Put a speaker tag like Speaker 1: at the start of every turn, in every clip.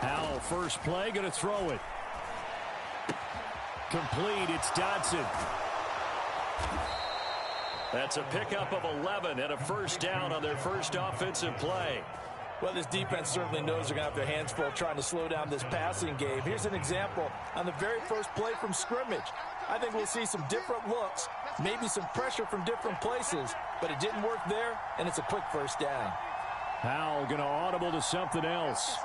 Speaker 1: Howell, first play, going to throw it. Complete, it's Dodson. That's a pickup of 11 and a first down on their first offensive play.
Speaker 2: Well, this defense certainly knows they're going to have their hands full trying to slow down this passing game. Here's an example on the very first play from scrimmage. I think we'll see some different looks, maybe some pressure from different places, but it didn't work there, and it's a quick first down.
Speaker 1: Howell going to audible to something else.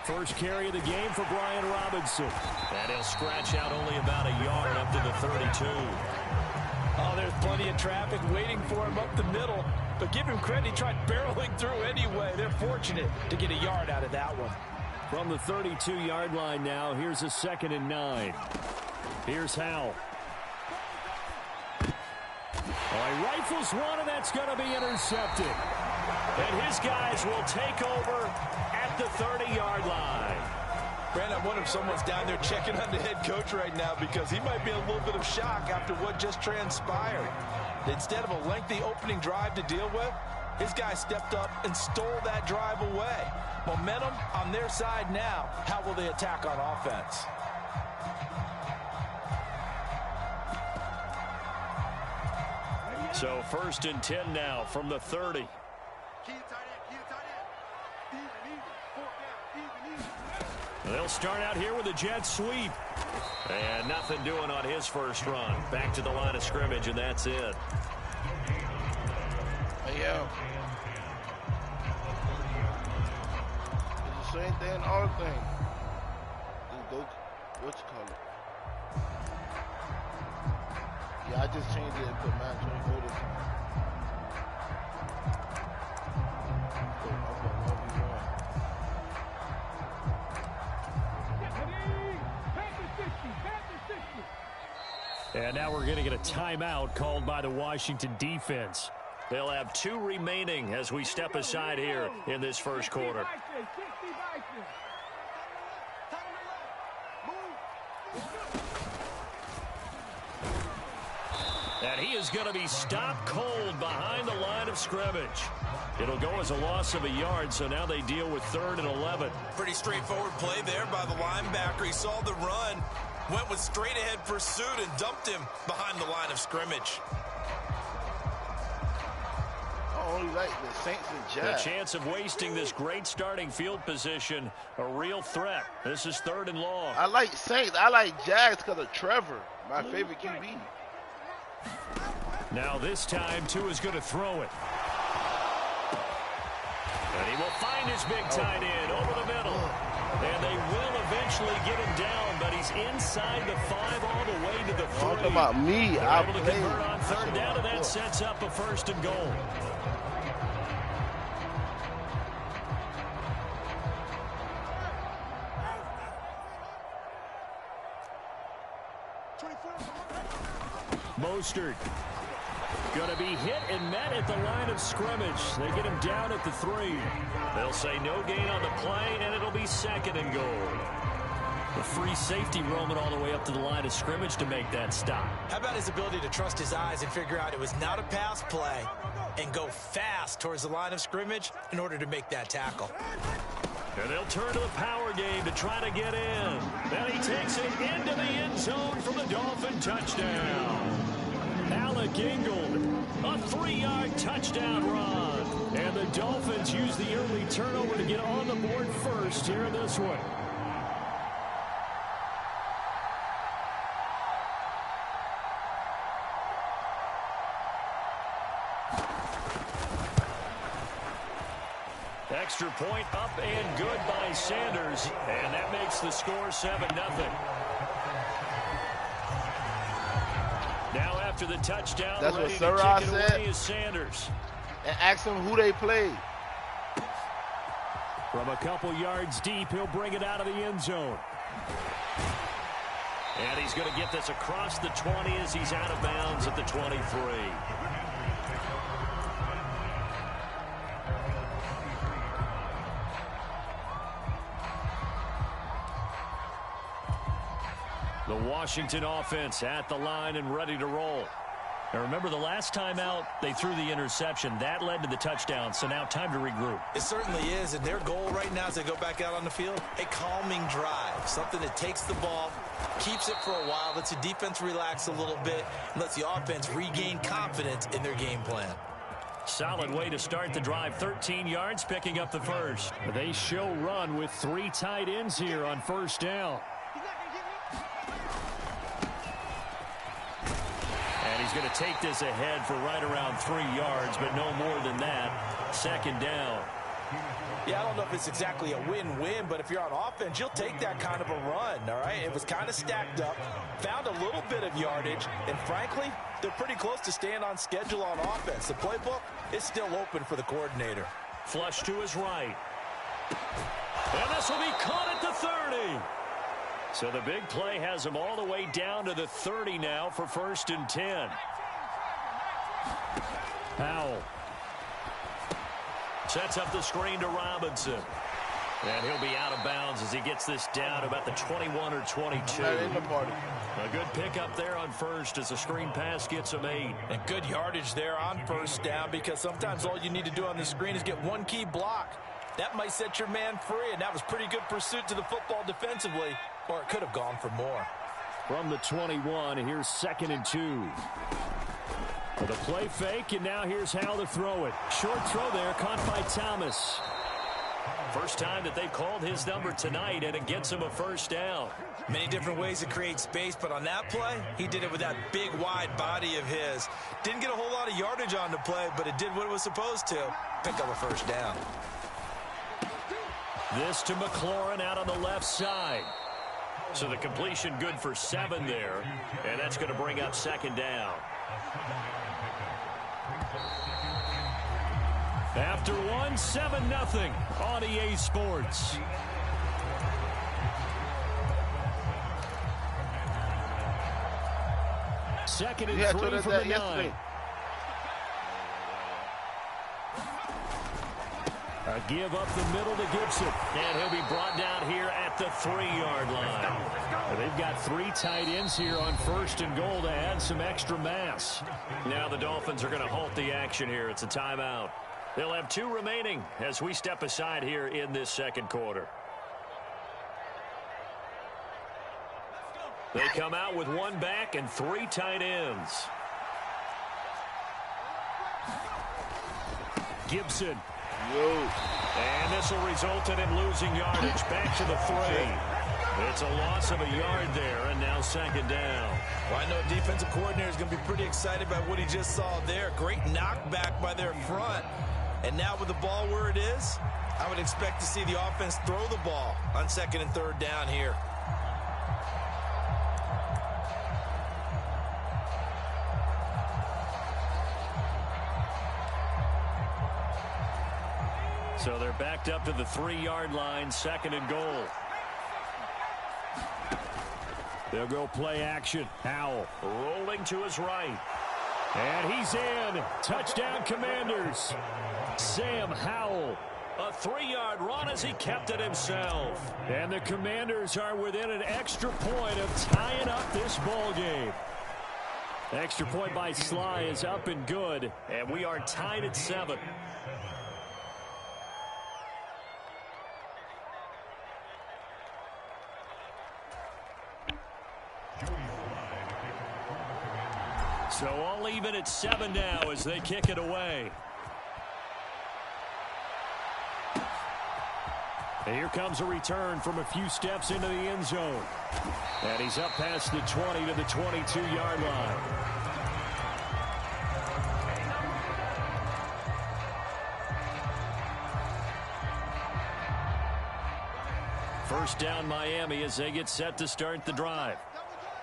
Speaker 1: First carry of the game for Brian Robinson.
Speaker 3: And he'll scratch out only about a yard up to the 32.
Speaker 2: Oh, there's plenty of traffic waiting for him up the middle. But give him credit, he tried barreling through anyway. They're fortunate to get a yard out of that one.
Speaker 1: From the 32-yard line now, here's a 2nd and 9. Here's Howell. He rifles one, and that's going to be intercepted. And his guys will take over at the 30-yard line.
Speaker 2: Brandon, I wonder if someone's down there checking on the head coach right now because he might be in a little bit of shock after what just transpired. Instead of a lengthy opening drive to deal with, his guy stepped up and stole that drive away. Momentum on their side now. How will they attack on offense?
Speaker 1: So 1st and 10 now from the 30. They'll start out here with a jet sweep.
Speaker 3: And nothing doing on his first run. Back to the line of scrimmage, and that's it.
Speaker 4: Hey, yo. It's the same thing, all thing. What you call it? Yeah, I just changed it and put Madden 24 this time.
Speaker 1: And now we're going to get a timeout called by the Washington defense.
Speaker 3: They'll have 2 remaining as we step aside here in this first quarter.
Speaker 1: And he is going to be stopped cold behind the line of scrimmage. It'll go as a loss of a yard, so now they deal with 3rd and 11.
Speaker 5: Pretty straightforward play there by the linebacker. He saw the run, went with straight-ahead pursuit, and dumped him behind the line of scrimmage.
Speaker 4: I only like the Saints and Jags.
Speaker 1: The chance of wasting this great starting field position, a real threat. This is 3rd and long.
Speaker 4: I like Saints. I like Jags because of Trevor, my favorite QB.
Speaker 1: Now this time, Tua is going to throw it. And he will find his big tight end over the middle. And they will eventually get him down, but he's inside the 5 all the way to the 3.
Speaker 4: Talk about me.
Speaker 1: They're
Speaker 4: I
Speaker 1: able to convert on 3rd down, and that sets up a 1st and goal. Mostert going to be hit and met at the line of scrimmage. They get him down at the 3. They'll say no gain on the play, and it'll be 2nd and goal. The free safety roaming all the way up to the line of scrimmage to make that stop.
Speaker 2: How about his ability to trust his eyes and figure out it was not a pass play and go fast towards the line of scrimmage in order to make that tackle.
Speaker 1: And they'll turn to the power game to try to get in. Then he takes it into the end zone for the Dolphin touchdown. Alec Ingold, a 3-yard touchdown run. And the Dolphins use the early turnover to get on the board first here in this one. Extra point up and good by Sanders. And that makes the score 7-0. Now after the touchdown,
Speaker 4: that's
Speaker 1: ready
Speaker 4: what
Speaker 1: to
Speaker 4: Sarah
Speaker 1: kick it
Speaker 4: said.
Speaker 1: away is Sanders.
Speaker 4: And ask them who they played.
Speaker 1: From a couple yards deep, he'll bring it out of the end zone. And he's going to get this across the 20 as he's out of bounds at the 23. The Washington offense at the line and ready to roll. Now remember, the last time out, they threw the interception. That led to the touchdown, so now time to regroup.
Speaker 2: It certainly is, and their goal right now as they go back out on the field, a calming drive, something that takes the ball, keeps it for a while, lets the defense relax a little bit, and lets the offense regain confidence in their game plan.
Speaker 1: Solid way to start the drive. 13 yards, picking up the first. They show run with 3 tight ends here on first down. And he's going to take this ahead for right around 3 yards, but no more than that. Second down.
Speaker 2: Yeah, I don't know if it's exactly a win-win, but if you're on offense, you'll take that kind of a run, all right? It was kind of stacked up, found a little bit of yardage, and frankly, they're pretty close to staying on schedule on offense. The playbook is still open for the coordinator.
Speaker 1: Flush to his right. And this will be caught at the 30. So the big play has him all the way down to the 30 now for 1st and 10. Howell sets up the screen to Robinson. And he'll be out of bounds as he gets this down about the 21 or 22. A good pickup there on first as the screen pass gets him 8.
Speaker 2: And good yardage there on first down, because sometimes all you need to do on the screen is get one key block. That might set your man free, and that was pretty good pursuit to the football defensively, or it could have gone for more.
Speaker 1: From the 21, here's 2nd and 2. The play fake, and now here's how to throw it. Short throw there, caught by Thomas. First time that they've called his number tonight, and it gets him a first down.
Speaker 2: Many different ways to create space, but on that play, he did it with that big, wide body of his. Didn't get a whole lot of yardage on the play, but it did what it was supposed to. Pick up a first down.
Speaker 1: This to McLaurin out on the left side. So the completion good for 7 there, and that's going to bring up 2nd down. After 1, 7-0 on EA Sports. Second and 3 from the 9. A give up the middle to Gibson. And he'll be brought down here at the 3-yard line. They've got 3 tight ends here on 1st and goal to add some extra mass. Now the Dolphins are going to halt the action here. It's a timeout. They'll have 2 remaining as we step aside here in this second quarter. They come out with 1 back and 3 tight ends. Gibson. And this will result in him losing yardage. Back to the 3. It's a loss of a yard there, and now 2nd down.
Speaker 2: Well, I know defensive coordinator is going to be pretty excited about what he just saw there. Great knockback by their front. And now with the ball where it is, I would expect to see the offense throw the ball on 2nd and 3rd down here.
Speaker 1: So they're backed up to the 3-yard line, 2nd and goal. They'll go play action. Howell rolling to his right. And he's in. Touchdown, Commanders. Sam Howell. A 3-yard run as he kept it himself. And the Commanders are within an extra point of tying up this ball game. Extra point by Sly is up and good. And we are tied at 7. So all even at 7 now as they kick it away. And here comes a return from a few steps into the end zone. And he's up past the 20 to the 22-yard line. First down Miami as they get set to start the drive.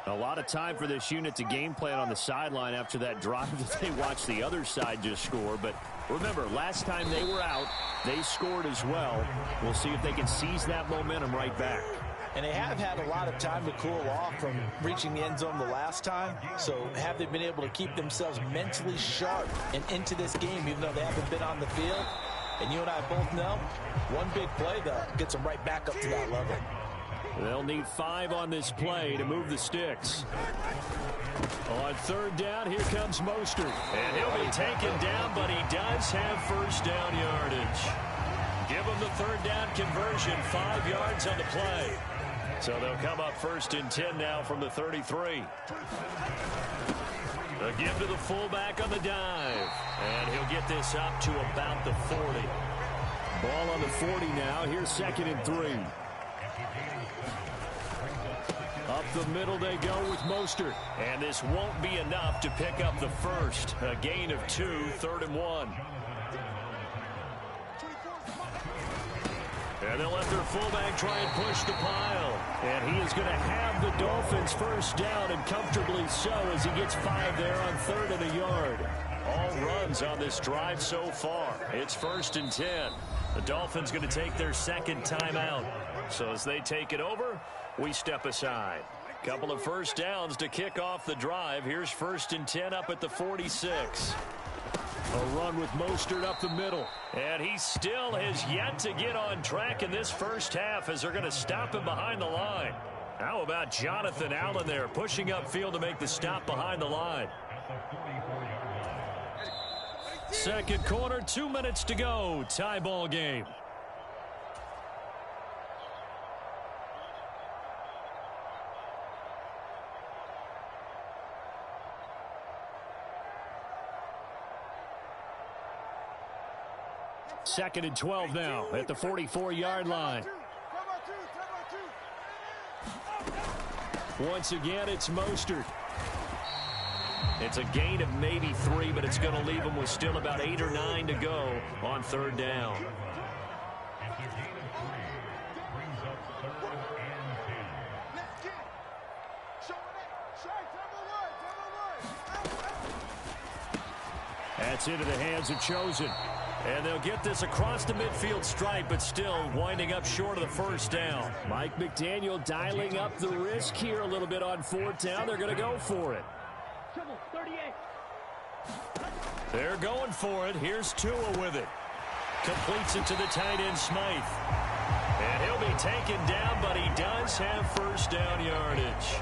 Speaker 1: A lot of time for this unit to game plan on the sideline after that drive that they watched the other side just score. But remember, last time they were out, they scored as well. We'll see if they can seize that momentum right back.
Speaker 2: And they have had a lot of time to cool off from reaching the end zone the last time. So have they been able to keep themselves mentally sharp and into this game, even though they haven't been on the field? And you and I both know, one big play, though, gets them right back up to that level.
Speaker 1: They'll need 5 on this play to move the sticks. On third down, here comes Mostert. And he'll be taken down, but he does have first down yardage. Give him the third down conversion, 5 yards on the play. So they'll come up first and 10 now from the 33. A give to the fullback on the dive. And he'll get this up to about the 40. Ball on the 40 now. Here's 2nd and 3. Up the middle they go with Mostert. And this won't be enough to pick up the first. A gain of 2, 3rd and 1. And they'll let their fullback try and push the pile. And he is going to have the Dolphins first down, and comfortably so, as he gets 5 there on 3rd and a yard. All runs on this drive so far. It's 1st and 10. The Dolphins going to take their 2nd timeout. So as they take it over, we step aside. Couple of first downs to kick off the drive. Here's 1st and 10 up at the 46. A run with Mostert up the middle. And he still has yet to get on track in this first half as they're going to stop him behind the line. How about Jonathan Allen there pushing upfield to make the stop behind the line? Second quarter, 2 minutes to go. Tie ball game. Second and 12 now at the 44-yard line. Once again, it's Mostert. It's a gain of maybe 3, but it's going to leave them with still about 8 or 9 to go on 3rd down. That's into the hands of Chosen. And they'll get this across the midfield stripe, but still winding up short of the first down. Mike McDaniel dialing up the risk here a little bit on 4th down. They're going to go for it. They're going for it. Here's Tua with it. Completes it to the tight end, Smythe. And he'll be taken down, but he does have first down yardage.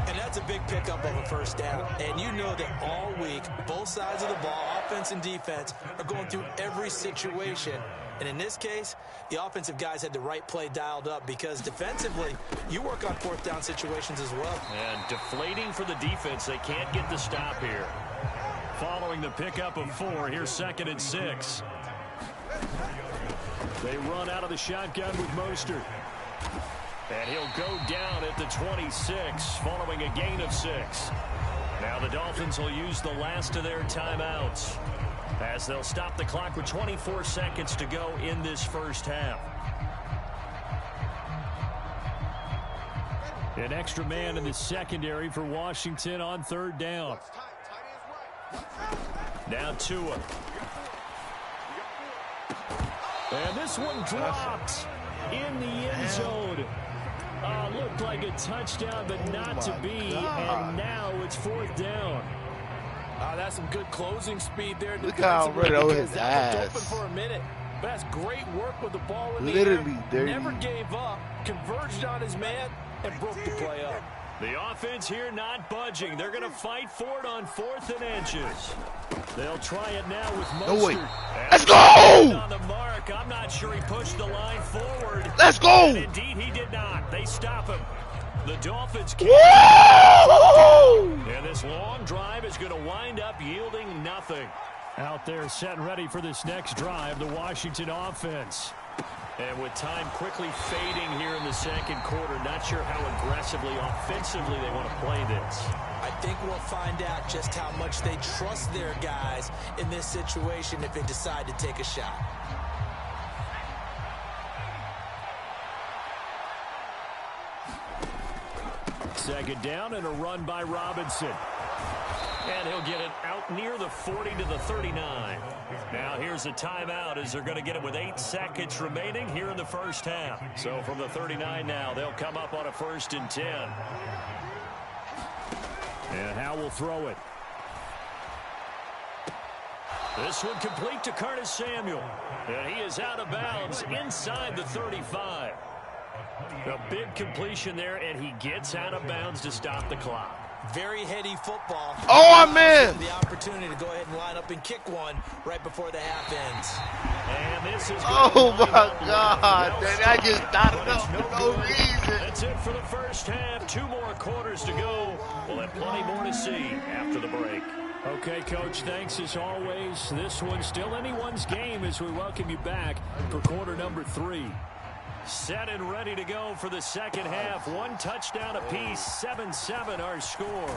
Speaker 2: And that's a big pickup of a first down. And you know that all week, both sides of the ball, offense and defense, are going through every situation. And in this case, the offensive guys had the right play dialed up because defensively, you work on 4th down situations as well.
Speaker 1: And deflating for the defense. They can't get the stop here. Following the pickup of 4, here's 2nd and 6. They run out of the shotgun with Mostert. And he'll go down at the 26 following a gain of 6. Now the Dolphins will use the last of their timeouts as they'll stop the clock with 24 seconds to go in this first half. An extra man in the secondary for Washington on 3rd down. Now Tua. And this one dropped in the end zone. Looked like a touchdown, but not to be. And now it's 4th down.
Speaker 2: That's some good closing speed there.
Speaker 4: Look how ready over his ass.
Speaker 2: Open for a minute. But that's great work with the ball in the
Speaker 4: Literally
Speaker 2: air.
Speaker 4: dirty.
Speaker 2: Never gave up. Converged on his man and broke the play up.
Speaker 1: The offense here not budging. They're going to fight for it on 4th and inches. They'll try it now with Mostert.
Speaker 4: No way. Let's go!
Speaker 1: On the mark. I'm not sure he pushed the line forward.
Speaker 4: Let's go!
Speaker 1: And indeed, he did not. They stop him. The Dolphins can't. And this long drive is going to wind up yielding nothing. Out there set and ready for this next drive, the Washington offense. And with time quickly fading here in the second quarter, not sure how aggressively, offensively they want to play this.
Speaker 2: I think we'll find out just how much they trust their guys in this situation if they decide to take a shot.
Speaker 1: Second down and a run by Robinson. And he'll get it out near the 40 to the 39. Now here's a timeout as they're going to get it with 8 seconds remaining here in the first half. So from the 39 now, they'll come up on a 1st and 10. And Howe will throw it. This one complete to Curtis Samuel. And he is out of bounds inside the 35. A big completion there, and he gets out of bounds to stop the clock.
Speaker 5: Very heady football.
Speaker 4: Oh, I'm in.
Speaker 5: The opportunity to go ahead and line up and kick one right before the half ends.
Speaker 1: And this is
Speaker 4: Oh, my God. Man, I just dotted up for no reason.
Speaker 1: That's it for the first half. 2 more quarters to go. We'll have plenty more to see after the break. Okay, Coach, thanks as always. This one's still anyone's game as we welcome you back for quarter number 3. Set and ready to go for the second half. 1 touchdown apiece, 7-7 our score.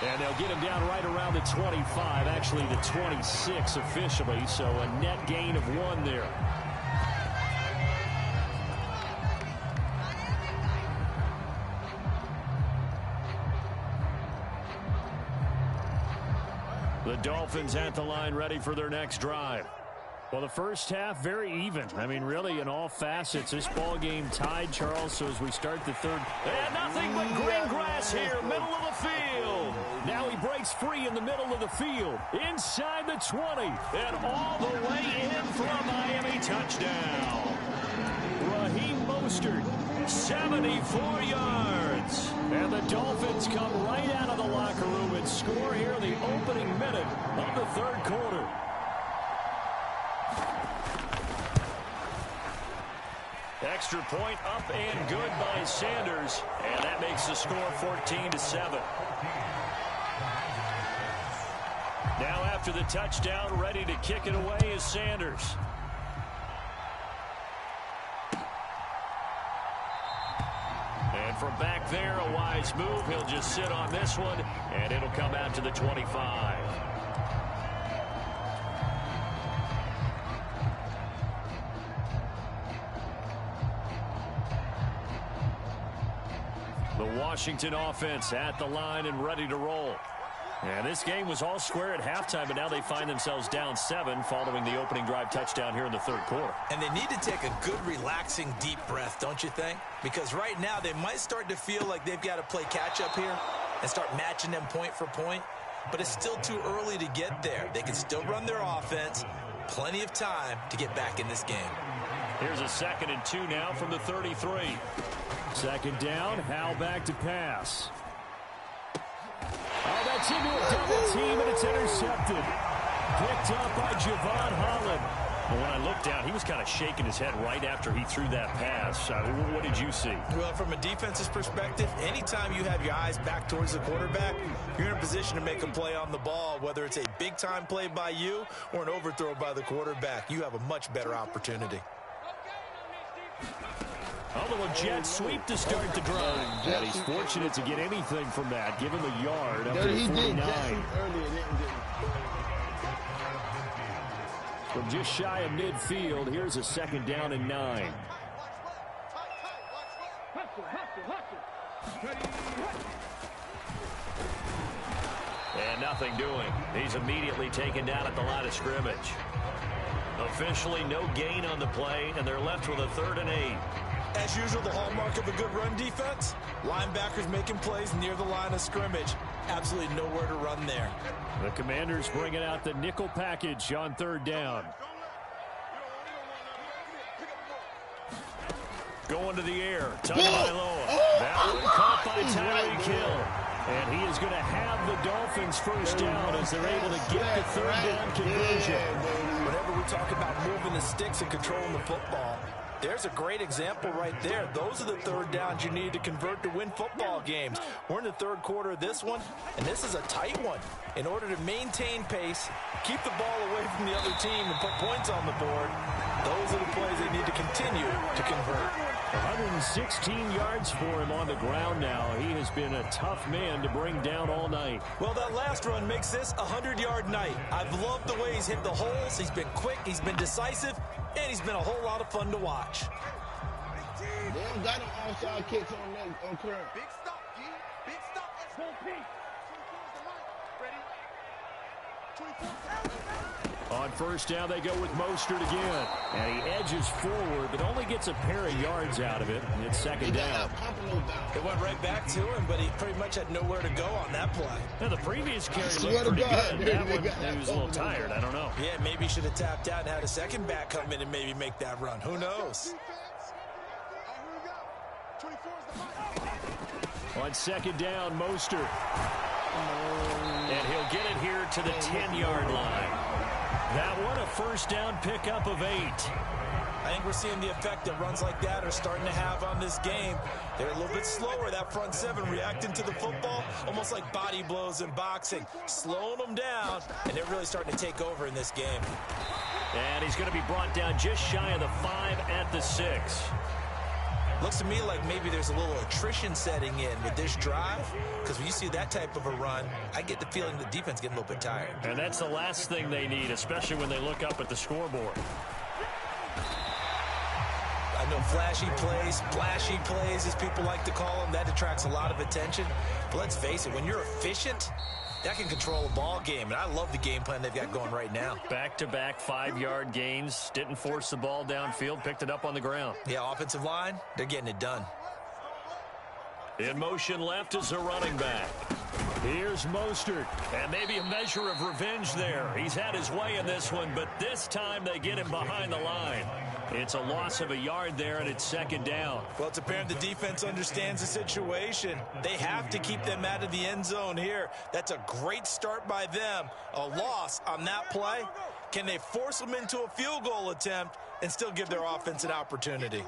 Speaker 1: And they'll get him down right around the 25, actually the 26 officially, so a net gain of 1 there. The Dolphins at the line ready for their next drive. Well, the first half, very even. I mean, really, in all facets, this ball game tied, Charles. So as we start the third, and nothing but green grass here, middle of the field. Now he breaks free in the middle of the field, inside the 20, and all the way in for a Miami touchdown. Raheem Mostert, 74 yards. And the Dolphins come right out of the locker room and score here in the opening minute of the third quarter. Extra point up and good by Sanders, and that makes the score 14-7. Now after the touchdown, ready to kick it away is Sanders. And from back there, a wise move. He'll just sit on this one, and it'll come out to the 25. The Washington offense at the line and ready to roll. And this game was all square at halftime, but now they find themselves down 7 following the opening drive touchdown here in the third quarter.
Speaker 5: And they need to take a good, relaxing, deep breath, don't you think? Because right now they might start to feel like they've got to play catch-up here and start matching them point for point. But it's still too early to get there. They can still run their offense. Plenty of time to get back in this game.
Speaker 1: Here's a 2nd and 2 now from the 33. Second down, Howell back to pass. Oh, that's into a double team, and it's intercepted. Picked up by Javon Holland. And when I looked down, he was kind of shaking his head right after he threw that pass. What did you see?
Speaker 5: Well, from a defense's perspective, anytime you have your eyes back towards the quarterback, you're in a position to make a play on the ball, whether it's a big-time play by you or an overthrow by the quarterback. You have a much better opportunity.
Speaker 1: A little jet sweep to start the drive. And he's fortunate to get anything from that. Give him a yard up to the 49. From just shy of midfield, here's a 2nd down and 9. And nothing doing. He's immediately taken down at the line of scrimmage. Officially no gain on the play, and they're left with a 3rd and 8.
Speaker 5: As usual, the hallmark of a good run defense, linebackers making plays near the line of scrimmage. Absolutely nowhere to run there.
Speaker 1: The Commanders bringing out the nickel package on 3rd down. Going to the air. Tagovailoa. That one caught by Tyreek Hill. And he is going to have the Dolphins first down as they're able to get the 3rd down conversion.
Speaker 5: Whenever we talk about moving the sticks and controlling the football, there's a great example right there. Those are the 3rd downs you need to convert to win football games. We're in the 3rd quarter of this one, and this is a tight one. In order to maintain pace, keep the ball away from the other team, and put points on the board, those are the plays they need to continue to convert.
Speaker 1: 116 yards for him on the ground now. He has been a tough man to bring down all night.
Speaker 5: Well, that last run makes this a 100-yard night. I've loved the way he's hit the holes. He's been quick, he's been decisive, and he's been a whole lot of fun to watch.
Speaker 6: They don't got no offside kicks on current.
Speaker 7: Big stop, G. Big stop. That's one piece. Ready? 24.
Speaker 1: On first down, they go with Mostert again. And he edges forward, but only gets a pair of yards out of it. And it's 2nd down.
Speaker 5: It went right back to him, but he pretty much had nowhere to go on that play.
Speaker 1: Now, the previous carry looked pretty good. That one, he was a little tired. I don't know.
Speaker 5: Yeah, maybe he should have tapped out and had a second back come in and maybe make that run. Who knows?
Speaker 1: On second down, Mostert. And he'll get it here to the 10-yard line. That one a first down pickup of 8.
Speaker 5: I think we're seeing the effect that runs like that are starting to have on this game. They're a little bit slower, that front seven, reacting to the football, almost like body blows in boxing, slowing them down, and they're really starting to take over in this game.
Speaker 1: And he's going to be brought down just shy of the 5 at the 6.
Speaker 5: Looks to me like maybe there's a little attrition setting in with this drive, because when you see that type of a run, I get the feeling the defense getting a little bit tired.
Speaker 1: And that's the last thing they need, especially when they look up at the scoreboard.
Speaker 5: I know flashy plays, splashy plays, as people like to call them, that attracts a lot of attention. But let's face it, when you're efficient, that can control a ball game. And I love the game plan they've got going right now.
Speaker 1: Back-to-back 5-yard gains. Didn't force the ball downfield. Picked it up on the ground.
Speaker 5: Yeah, offensive line, they're getting it done.
Speaker 1: In motion left is a running back. Here's Mostert. And maybe a measure of revenge there. He's had his way in this one, but this time they get him behind the line. It's a loss of a yard there, and it's second down.
Speaker 5: Well, it's apparent the defense understands the situation. They have to keep them out of the end zone here. That's a great start by them. A loss on that play. Can they force them into a field goal attempt and still give their offense an opportunity?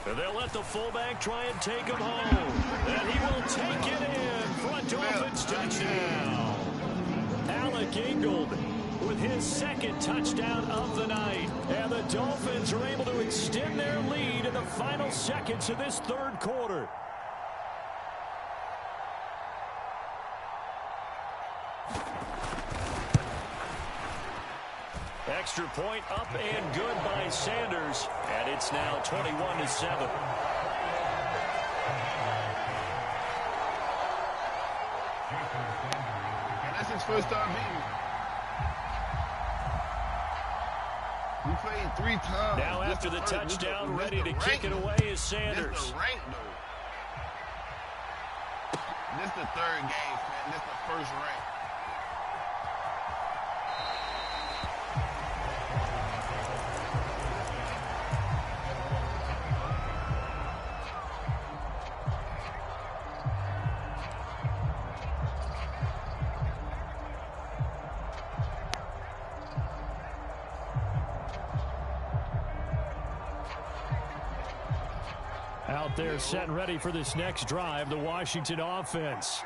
Speaker 1: And they'll let the fullback try and take him home. And he will take it in for a Dolphins touchdown. Alec Ingold with his second touchdown of the night. And the Dolphins are able to extend their lead in the final seconds of this third quarter. Extra point up and good by Sanders. And it's now 21-7.
Speaker 6: That's his first time beating. We played 3 times.
Speaker 1: Now after the touchdown, ready to kick it away is Sanders.
Speaker 6: This the rank, though. This the third game, man. This the first rank.
Speaker 1: Out there set and ready for this next drive, the Washington offense.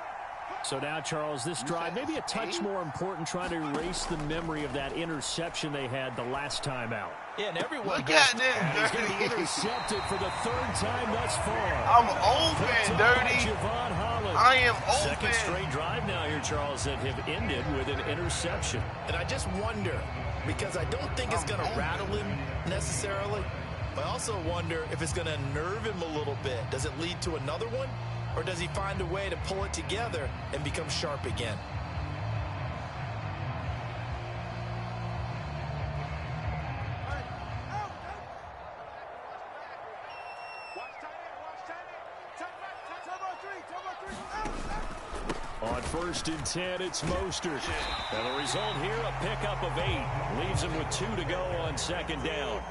Speaker 1: So now, Charles, this drive maybe a touch more important, trying to erase the memory of that interception they had the last time out.
Speaker 5: Yeah, and everyone
Speaker 6: Look at this,
Speaker 1: He's going to be
Speaker 6: Dirty.
Speaker 1: intercepted for the third time thus far.
Speaker 6: I'm open, Dirty.
Speaker 1: Javon Holland.
Speaker 6: I am open.
Speaker 1: Second straight drive now here, Charles, that have ended with an interception.
Speaker 5: And I just wonder, because I don't think it's going to rattle him necessarily, but I also wonder if it's going to nerve him a little bit. Does it lead to another one? Or does he find a way to pull it together and become sharp again?
Speaker 1: On 1st and 10, it's Mostert. And the result here, a pickup of 8. Leaves him with 2 to go on second down.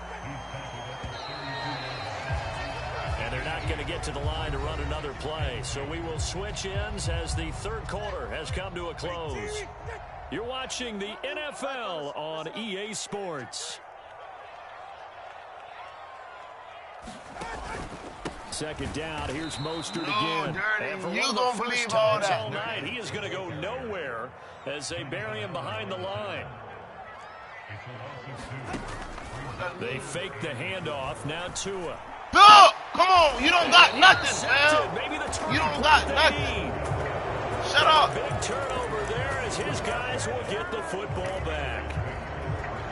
Speaker 1: And they're not going to get to the line to run another play. So we will switch ends as the third quarter has come to a close. You're watching the NFL on EA Sports. Second down, here's Mostert again.
Speaker 6: Dirty.
Speaker 1: And for
Speaker 6: You
Speaker 1: one of the
Speaker 6: don't
Speaker 1: first
Speaker 6: believe all
Speaker 1: times
Speaker 6: that,
Speaker 1: all night, he is going to go nowhere as they bury him behind the line. They fake the handoff. Now Tua.
Speaker 6: Look! Come on, you don't got nothing, man.
Speaker 1: Maybe the
Speaker 6: You don't got nothing. Shut up.
Speaker 1: Big turnover there as his guys will get the football back.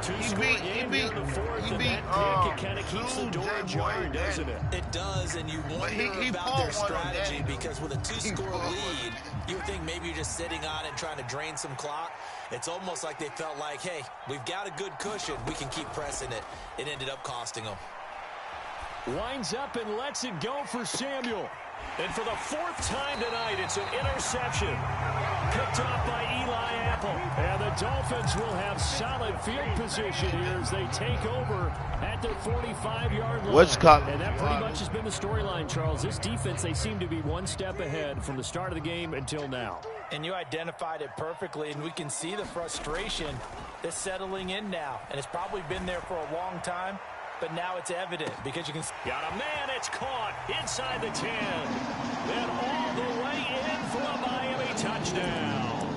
Speaker 1: Two-score game here in the fourth, and that pick, it kind of keeps the door ajar, doesn't it?
Speaker 5: It does, and you wonder about their strategy, because with a 2-score lead, you would think maybe you're just sitting on it and trying to drain some clock. It's almost like they felt like, hey, we've got a good cushion. We can keep pressing it. It ended up costing them.
Speaker 1: Winds up and lets it go for Samuel. And for the fourth time tonight, it's an interception. Picked off by Eli Apple. And the Dolphins will have solid field position here as they take over at their 45-yard line. And that pretty much has been the storyline, Charles. This defense, they seem to be one step ahead from the start of the game until now.
Speaker 5: And you identified it perfectly, and we can see the frustration that's settling in now. And it's probably been there for a long time. But now it's evident because you can...
Speaker 1: Got a man, it's caught inside the 10. Then all the way in for a Miami touchdown.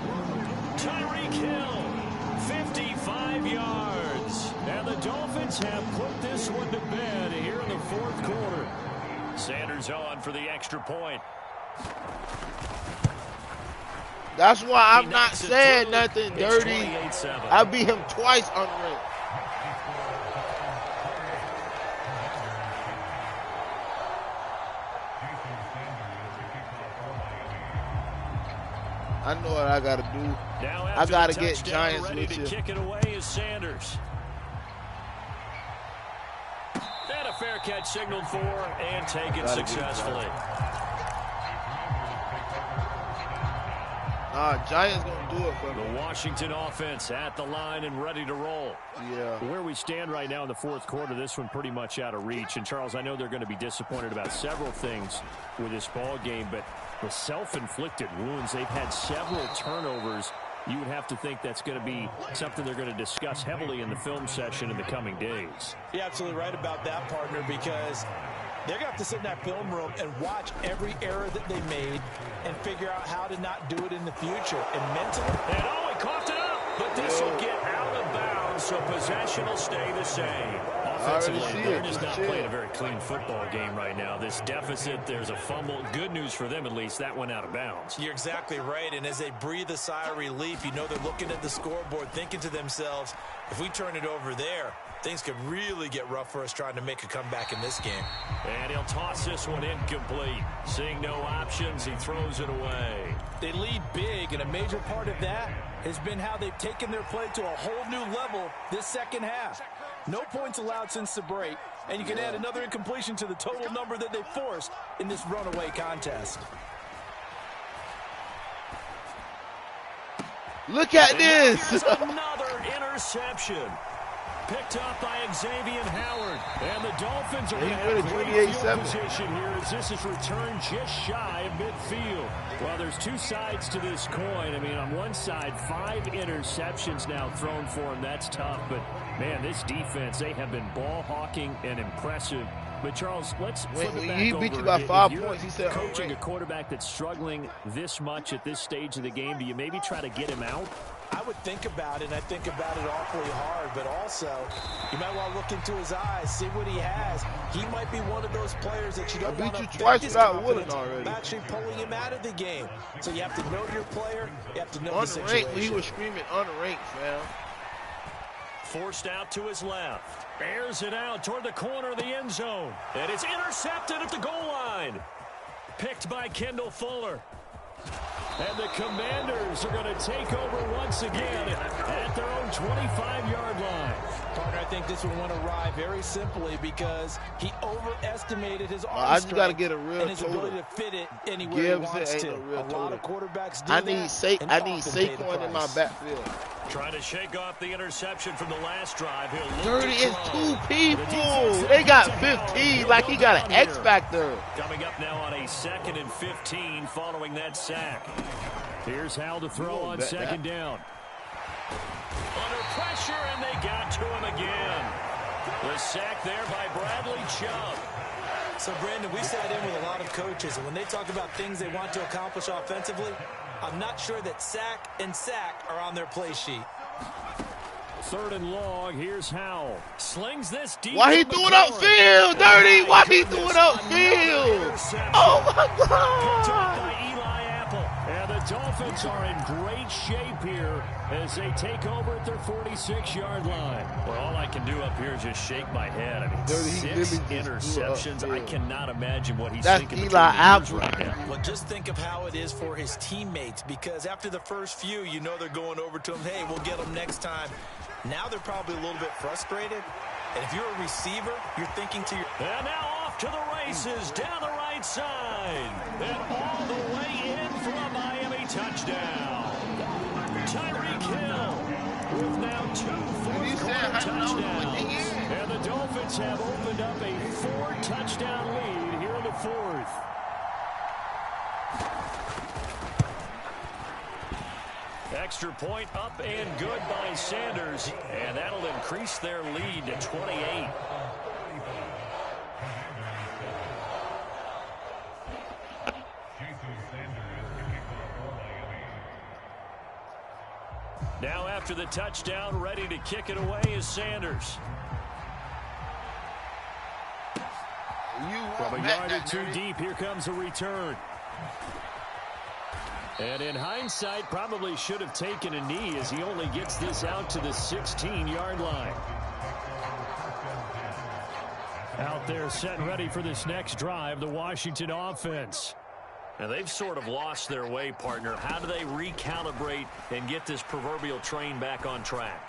Speaker 1: Tyreek Hill, 55 yards. And the Dolphins have put this one to bed here in the fourth quarter. Sanders on for the extra point.
Speaker 4: That's why I'm not saying nothing dirty. I beat him twice unranked. I know what I got to do. I got to get Giants
Speaker 1: ready
Speaker 4: with
Speaker 1: to
Speaker 4: you.
Speaker 1: kick it away is Sanders. And a fair catch signaled for and taken successfully.
Speaker 4: Giants going to do it for me.
Speaker 1: The Washington offense at the line and ready to roll.
Speaker 4: Yeah.
Speaker 1: Where we stand right now in the fourth quarter, this one pretty much out of reach. And, Charles, I know they're going to be disappointed about several things with this ball game, but the self-inflicted wounds, they've had several turnovers. You would have to think that's going to be something they're going to discuss heavily in the film session in the coming days.
Speaker 5: You're absolutely right about that, partner, because they're going to have to sit in that film room and watch every error that they made and figure out how to not do it in the future. And mentally...
Speaker 1: And oh, he coughed it up, but this will get out of bounds, so possession will stay the same. Offensively, they're just not playing a very clean football game right now. This deficit, there's a fumble. Good news for them, at least. That went out of bounds.
Speaker 5: You're exactly right, and as they breathe a sigh of relief, you know they're looking at the scoreboard, thinking to themselves, if we turn it over there, things could really get rough for us trying to make a comeback in this game.
Speaker 1: And he'll toss this one incomplete. Seeing no options, he throws it away.
Speaker 5: They lead big, and a major part of that has been how they've taken their play to a whole new level this second half. No points allowed since the break, and you can add another incompletion to the total number that they forced in this runaway contest.
Speaker 4: Look at this.
Speaker 1: Another interception. Picked up by Xavier Howard. And the Dolphins are going to have great field position here as this is returned just shy of midfield. Well, there's two sides to this coin. I mean, on one side, 5 interceptions now thrown for him. That's tough. But, man, this defense, they have been ball hawking and impressive. But, Charles, let's flip it back
Speaker 4: he
Speaker 1: over.
Speaker 4: beat you by 5
Speaker 1: if
Speaker 4: points. He said,
Speaker 1: coaching a quarterback that's struggling this much at this stage of the game, do you maybe try to get him out?
Speaker 5: I would think about it, and I think about it awfully hard, but also you might want to look into his eyes, see what he has. He might be one of those players that you don't want to affect his confidence by actually pulling him out of the game. So you have to know your player, you have to know the situation.
Speaker 4: He was screaming unranked, fam.
Speaker 1: Forced out to his left. Airs it out toward the corner of the end zone. And it's intercepted at the goal line. Picked by Kendall Fuller. And the Commanders are going to take over once again at their own 25-yard line.
Speaker 5: Partner, I think this one went awry very simply because he overestimated his arm
Speaker 4: I just got to get a real
Speaker 5: and his ability to fit it anywhere he wants to. A lot of quarterbacks do that.
Speaker 4: I need Saquon in my backfield.
Speaker 1: Trying to shake off the interception from the last drive.
Speaker 4: Dirty is 2 people. They got 15 like he got an X factor.
Speaker 1: Coming up now on a 2nd and 15 following that sack. Here's Hal to throw on second down. Under pressure, and they got to him again. The sack there by Bradley Chubb.
Speaker 5: So, Brandon, we sat in with a lot of coaches, and when they talk about things they want to accomplish offensively, I'm not sure that sack and sack are on their play sheet.
Speaker 1: 3rd and long. Here's Howell. Slings this deep.
Speaker 4: Why he doing upfield, Dirty? Why he doing upfield? Oh, my God.
Speaker 1: Picked up by Eli Apple. And the Dolphins are in great shape here as they take over at their 46-yard line. Well, all I can do up here is just shake my head. I mean, 6 interceptions. I cannot imagine what he's thinking.
Speaker 4: That's Eli Apple.
Speaker 1: Right now.
Speaker 5: Well, just think of how it is for his teammates, because after the first few, you know they're going over to him, hey, we'll get them next time. Now they're probably a little bit frustrated, And if you're a receiver, you're thinking to your...
Speaker 1: And now off to the races, down the right side. And all the way in for a Miami touchdown. Tyreek Hill with now 2 fourth-quarter touchdowns. And the Dolphins have opened up a 4-touchdown lead here in the fourth. Extra point up and good by Sanders. And that'll increase their lead to 28. Now after the touchdown, ready to kick it away is Sanders. From a yard or two deep, here comes a return. And in hindsight, probably should have taken a knee as he only gets this out to the 16-yard line. Out there set ready for this next drive, the Washington offense. Now, they've sort of lost their way, partner. How do they recalibrate and get this proverbial train back on track?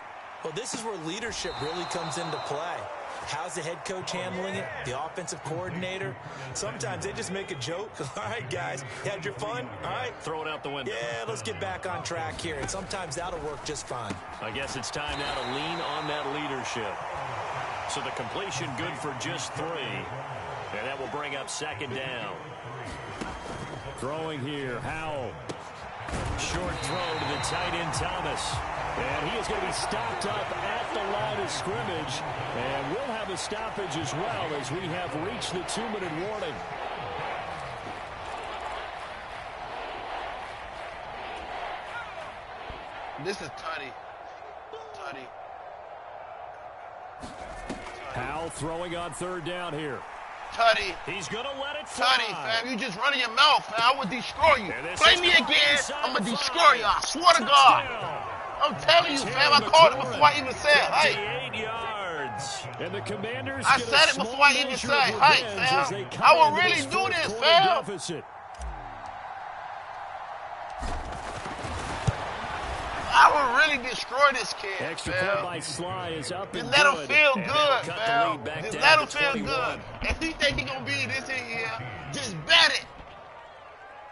Speaker 5: Well, this is where leadership really comes into play. How's the head coach handling it? The offensive coordinator? Sometimes they just make a joke. All right, guys, you had your fun? All right.
Speaker 1: Throw it out the window.
Speaker 5: Yeah, let's get back on track here. And sometimes that'll work just fine.
Speaker 1: I guess it's time now to lean on that leadership. So the completion good for just 3. And that will bring up second down. Throwing here, Howell. Short throw to the tight end, Thomas. And he is going to be stopped up at the line of scrimmage. And we'll have a stoppage as well as we have reached the 2-minute warning.
Speaker 6: This is Tutty.
Speaker 1: Howell throwing on third down here.
Speaker 6: Tutty.
Speaker 1: He's going to let it fly.
Speaker 6: Tutty, fam. You just running your mouth, fam. I would destroy you. Play me again, I'm going to destroy you. I swear to God. I'm telling you, fam. I called it before I even said height.
Speaker 1: 8 yards. And the Commanders
Speaker 6: I said it before I even said height, fam. I will really do this, fam.
Speaker 1: Deficit.
Speaker 6: I will really destroy this kid,
Speaker 1: Extra
Speaker 6: fam.
Speaker 1: point by Sly is up and
Speaker 6: Just let him
Speaker 1: good.
Speaker 6: feel
Speaker 1: And
Speaker 6: good,
Speaker 1: cut
Speaker 6: fam.
Speaker 1: the lead back
Speaker 6: Just
Speaker 1: down
Speaker 6: let him
Speaker 1: to
Speaker 6: feel
Speaker 1: 21.
Speaker 6: good. If he think he gonna be this in here, just bet it.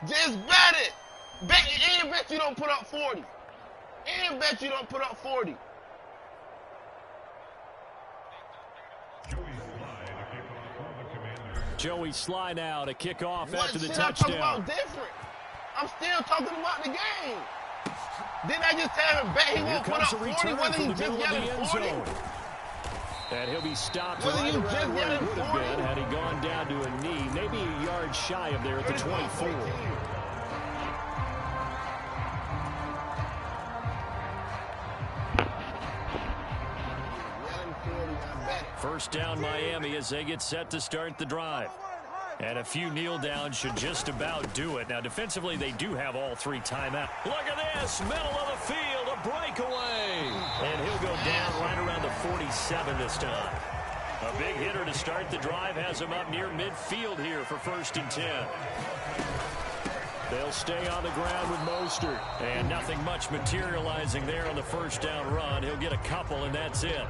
Speaker 6: Just bet it. And bet you don't put up 40. And bet you don't put up 40.
Speaker 1: Joey Sly now to kick off
Speaker 6: What
Speaker 1: after the
Speaker 6: shit I'm talking
Speaker 1: touchdown.
Speaker 6: about different? I'm still talking about the game. Didn't I just tell him bet he
Speaker 1: Here
Speaker 6: won't put up
Speaker 1: comes a
Speaker 6: 40
Speaker 1: return
Speaker 6: whether
Speaker 1: from
Speaker 6: he
Speaker 1: the
Speaker 6: just
Speaker 1: middle of
Speaker 6: got
Speaker 1: the
Speaker 6: in
Speaker 1: end
Speaker 6: 40?
Speaker 1: zone. And he'll be stopped
Speaker 6: Whether
Speaker 1: right
Speaker 6: you
Speaker 1: around
Speaker 6: just
Speaker 1: where
Speaker 6: got
Speaker 1: he
Speaker 6: in
Speaker 1: would have
Speaker 6: 40.
Speaker 1: been had he gone down to a knee, maybe a yard shy of there at the 24. First down Miami as they get set to start the drive. And a few kneel downs should just about do it. Now, defensively, they do have all 3 timeouts. Look at this, middle of the field, a breakaway. And he'll go down right around the 47 this time. A big hitter to start the drive has him up near midfield here for 1st and 10. They'll stay on the ground with Mostert. And nothing much materializing there on the first down run. He'll get a couple, and that's it.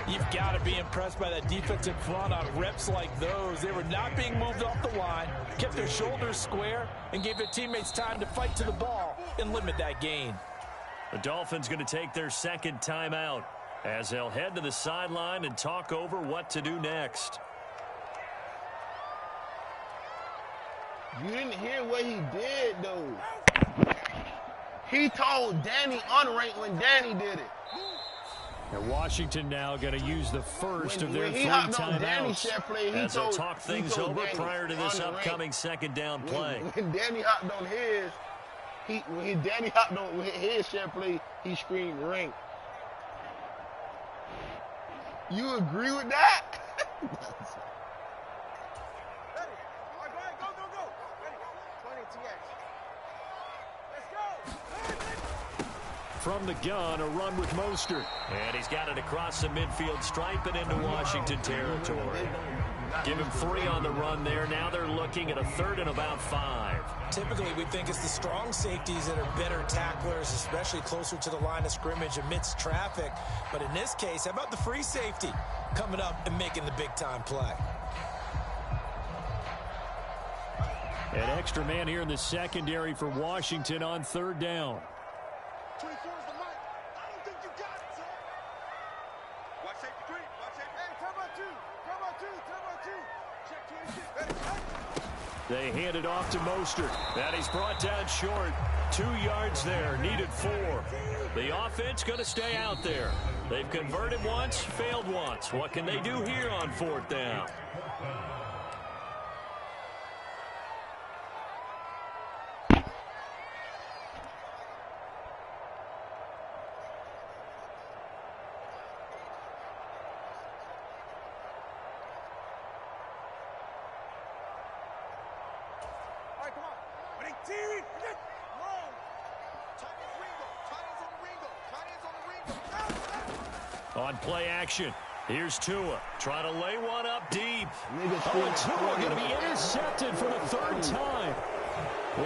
Speaker 5: You've got to be impressed by that defensive front on reps like those. They were not being moved off the line, kept their shoulders square, and gave their teammates time to fight to the ball and limit that gain.
Speaker 1: The Dolphins going to take their second timeout as they'll head to the sideline and talk over what to do next.
Speaker 6: You didn't hear what he did, though. He told Danny unranked when Danny did it.
Speaker 1: And Washington now going to use the first of their 3
Speaker 6: timeouts
Speaker 1: as they'll talk things over prior to this upcoming second down play.
Speaker 6: When Danny hopped on his, when Danny hopped on his share play, he screamed rank. You agree with that?
Speaker 1: From the gun, a run with Mostert. And he's got it across the midfield stripe and into Washington territory. Give him 3 on the run there. Now they're looking at a 3rd and about 5.
Speaker 5: Typically, we think it's the strong safeties that are better tacklers, especially closer to the line of scrimmage amidst traffic. But in this case, how about the free safety coming up and making the big-time play?
Speaker 1: An extra man here in the secondary for Washington on 3rd down.
Speaker 7: 24 is the mic. I don't think you got it, sir. Watch safety 3. Watch safety. Hey, turn by 2. Turn by 2. Turn by 2. Check 26. Hey.
Speaker 1: They hand it off to Mostert. And he's brought down short. 2 yards there. Needed 4. The offense going to stay out there. They've converted once, failed once. What can they do here on 4th down? On play action, here's Tua trying to lay one up deep. And Tua going to be intercepted for the 3rd time.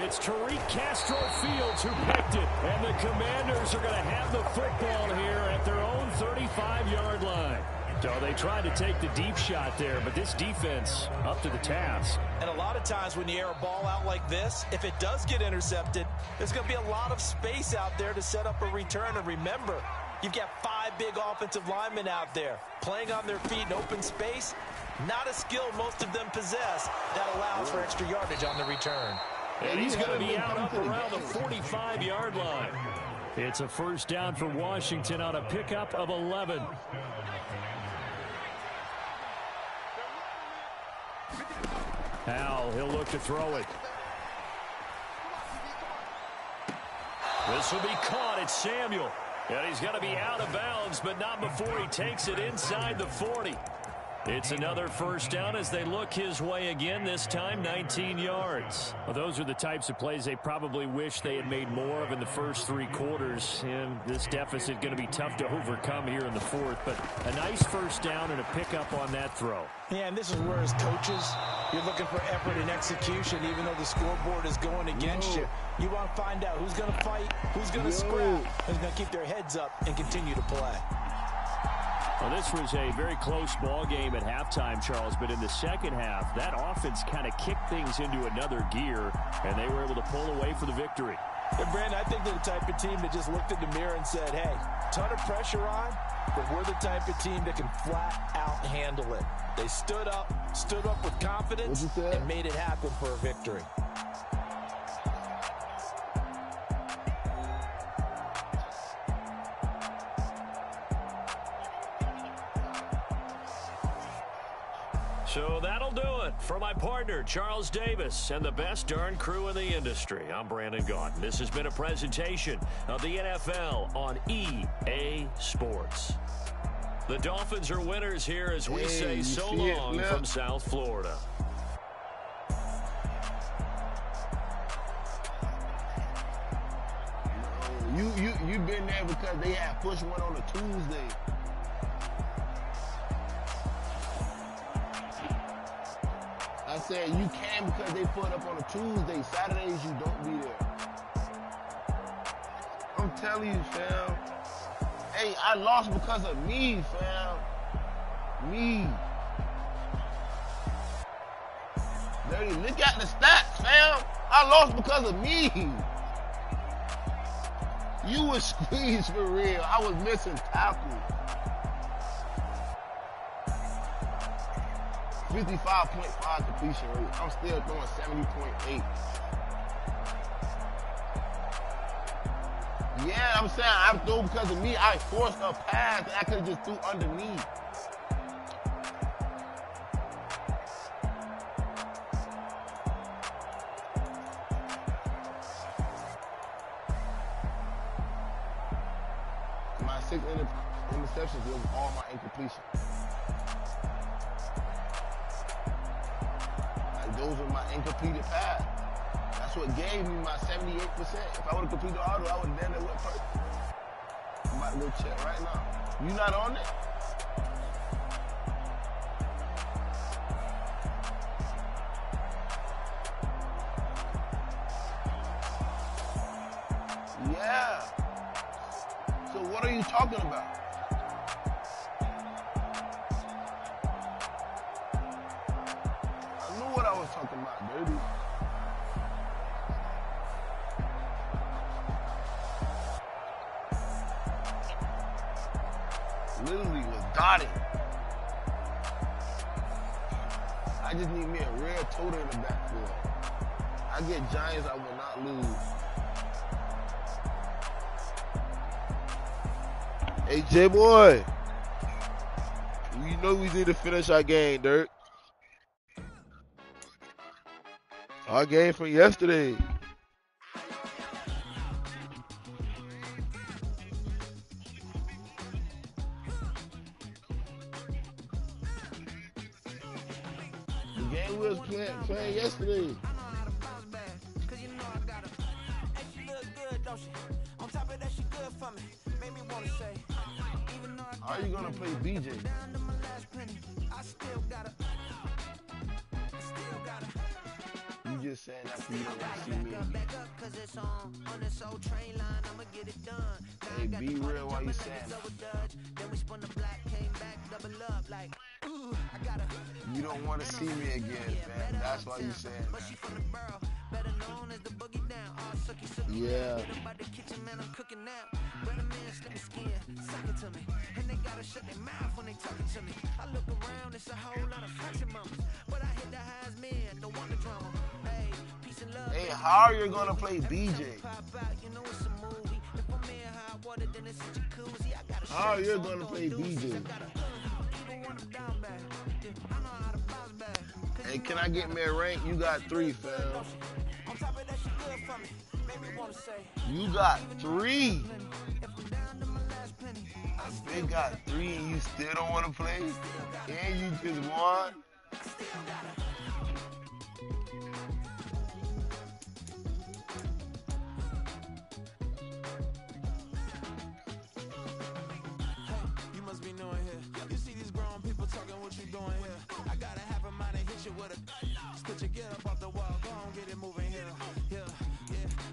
Speaker 1: It's Tariq Castro Fields who picked it, and the Commanders are going to have the football here at their own 35-yard line. So they tried to take the deep shot there, but this defense up to the task.
Speaker 5: And a lot of times when you air a ball out like this, if it does get intercepted, there's going to be a lot of space out there to set up a return. And remember, you've got 5 big offensive linemen out there playing on their feet in open space. Not a skill most of them possess that allows for extra yardage on the return.
Speaker 1: And he's going to be out up around the 45-yard line. It's a 1st down for Washington on a pickup of 11. Howell, he'll look to throw it. This will be caught. It's Samuel. And he's going to be out of bounds, but not before he takes it inside the 40. It's another 1st down as they look his way again, this time 19 yards. Well, those are the types of plays they probably wish they had made more of in the first 3 quarters. And this deficit going to be tough to overcome here in the 4th. But a nice 1st down and a pickup on that throw.
Speaker 5: Yeah, and this is where as coaches, you're looking for effort and execution, even though the scoreboard is going against you. You want to find out who's going to fight, who's going to scrap, who's going to keep their heads up and continue to play.
Speaker 1: Well, this was a very close ball game at halftime, Charles, but in the second half, that offense kind of kicked things into another gear, and they were able to pull away for the victory.
Speaker 5: And Brandon, I think they're the type of team that just looked in the mirror and said, hey, ton of pressure on, but we're the type of team that can flat out handle it. They stood up with confidence, and made it happen for a victory.
Speaker 1: So that'll do it for my partner, Charles Davis, and the best darn crew in the industry. I'm Brandon Gaudin. This has been a presentation of the NFL on EA Sports. The Dolphins are winners here as we say so long from South Florida.
Speaker 6: You been there because they had push one on a Tuesday. I said you can because they put up on a Tuesday. Saturdays you don't be there. I'm telling you, fam. Hey, I lost because of me, fam. Me. Dirty, look at the stats, fam. I lost because of me. You was squeezed for real. I was missing tackles. 55.5 completion rate. I'm still throwing 70.8. Yeah, I'm saying I threw because of me. I forced a pass that I could have just threw underneath. My 6 interceptions was all my incompletions. Those are my incompleted pass. That's what gave me my 78%. If I would have completed the auto, I would have done it with perfect. I'm about to go check right now. You not on it? What are you talking about? I knew what I was talking about, dirty. Literally was dotted. I just need me a rare total in the backfield. I get Giants, I will not lose.
Speaker 4: Hey, J-Boy. You know we need to finish our game, Dirk. Our game from yesterday.
Speaker 6: The game we was playing yesterday. How are you gonna play BJ? You just saying that because you don't want to see me again. Hey, be real while you saying that. You don't want to see me again, man. That's why you saying that. Yeah. Hey, how are you gonna play BJ? How are you gonna play BJ? Hey, can I get me a rank? You got 3, fam. You got 3. I big got 3 and you still don't want to play? And you just won?
Speaker 8: You must be knowing here. You see these grown people talking, what you doing here? I gotta have a mind and hit you with a stitch you get up off the wall. Go on, get it moving here. Yeah.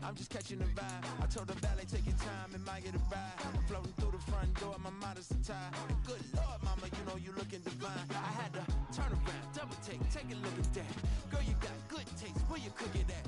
Speaker 8: I'm just catching the vibe. I told the valet, take your time, it might get a ride. I'm floating through the front door, my mind is tied. Good Lord, mama, you know you looking divine. I had to turn around, double take a look at that. Girl, you got good taste, where you cook it at?